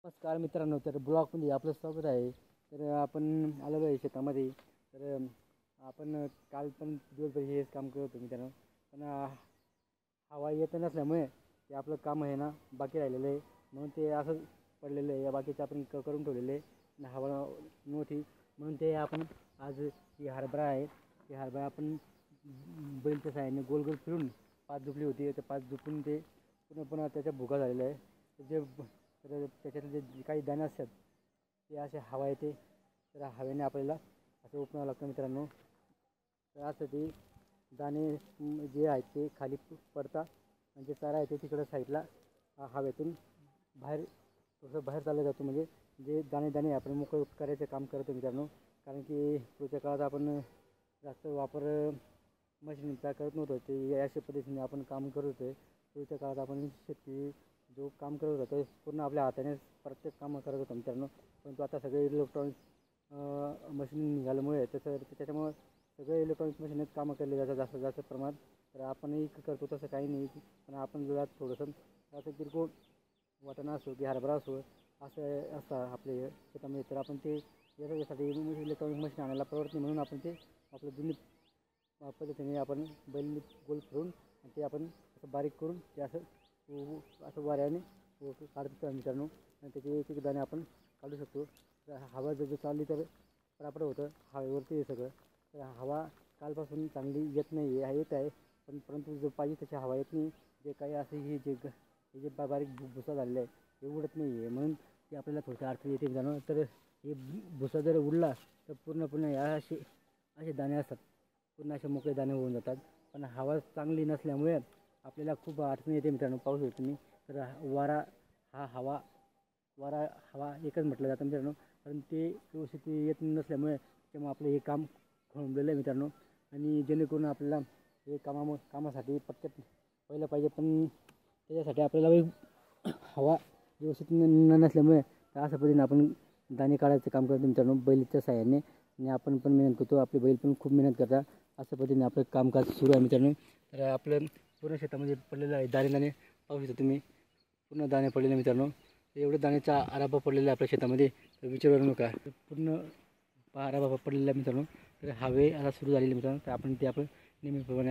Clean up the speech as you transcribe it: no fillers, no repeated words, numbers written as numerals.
नमस्कार मित्रांनो, तर ब्लॉगमध्ये आपलं स्वागत आहे. तर आपण आलेलो आहे शेतामध्ये. तर आपण काल पण दिवसभर हेच काम करत होतो मित्रांनो. पण हवा येत नसल्यामुळे ते आपलं काम आहे ना बाकी राहिलेलं आहे, म्हणून ते असं पडलेलं आहे. या बाकीचं आपण करून ठेवलेलं आहे. हवा नव्हती म्हणून ते आपण आज ही हरभरा आहे, ती हरभरा आपण बैलच्या साहाय्याने गोल गोल फिरून पाच झुपली होती. त्या पाच झुपून ते पुन्हा त्याच्या भुगा झालेला आहे. तर त्याच्यातले जे काही दाणे असतात ते असे हवा येते, तर हवेने आपल्याला असं उपणावं लागतं मित्रांनो. तर असं ते दाणे जे आहेत ते खाली पडतात आणि जे चारा आहे ते तिकडं साईडला हवेतून बाहेर थोडंसं बाहेर चाललं जातो. म्हणजे जे दाणे आपण मोकळं करायचं काम करतो मित्रांनो. कारण की पुढच्या काळात आपण जास्त वापर मशीनचा करत नव्हतो, ते अशा पद्धतीने आपण काम करत होतो. पुढच्या काळात आपण शेती जो काम करत होतो पूर्ण आपल्या हाताने प्रत्येक कामं करत होतो मित्रांनो. परंतु आता सगळे इलेक्ट्रॉनिक्स मशीन निघाल्यामुळे त्याच्यामुळे सगळे इलेक्ट्रॉनिक्स मशीनच कामं केले जातात जास्त प्रमाणात. तर आपणही करतो तसं काही नाही, पण आपण जर थोडंसं असं किरकोळ वाटाणा असो की हरभरा असो असं असतं आपल्या शेतामध्ये, तर आपण ते याच्यासाठी इलेक्ट्रॉनिक मशीन आणायला परवडत नाही. म्हणून आपण ते आपलं जुनी पद्धतीने आपण बैल गोल फिरून ते आपण असं बारीक करून ते असं वाऱ्याने काढतो मित्रांनो. आणि त्याचे एक एक दाणे आपण काढू शकतो. तर हवा जर चालली तर पटापट होतं, हवेवरती आहे सगळं. तर हवा कालपासून चांगली येत नाही आहे, येत आहे, परंतु जो पाहिजे त्याची हवा येत नाही. जे काही असं हे जे बारीक भुसा झालेला आहे हे उडत नाही आहे, म्हणून ते आपल्याला थोडं अडचण येते मित्रांनो. तर हे भुसा जर उडला तर पूर्णपणे असे दाणे असतात, पूर्ण असे मोकळे दाणे होऊन जातात. पण हवा चांगली नसल्यामुळे आपल्याला खूप अडचण येते मित्रांनो. पाहू शकतो तुम्ही. तर हवा एकच म्हटलं जातं मित्रांनो, कारण ते व्यवस्थित येत नसल्यामुळे त्यामुळे आपलं हे काम खोळंबलेलं आहे मित्रांनो. आणि जेणेकरून आपल्याला हे कामासाठी पटकन पहिलं पाहिजे, पण त्याच्यासाठी आपल्याला हवा व्यवस्थित नसल्यामुळे अशा पद्धतीने आपण दाणे काढायचं काम करतो मित्रांनो बैलच्या साहाय्याने. आणि आपण पण मेहनत करतो, आपले बैल पण खूप मेहनत करतात. अशा पद्धतीने आपलं कामकाज सुरू आहे मित्रांनो. तर आपलं पूर्ण शेतामध्ये पडलेलं आहे दाणे पाहू शकता तुम्ही, पूर्ण दाणे पडलेले मित्रांनो. एवढे दाण्याचा आराबा पडलेला आहे आपल्या शेतामध्ये, तर विचारू नका. पूर्ण आराबा पडलेला मित्रांनो. तर हवे आता सुरू झालेली मित्रांनो. तर आपण नेहमीप्रमाणे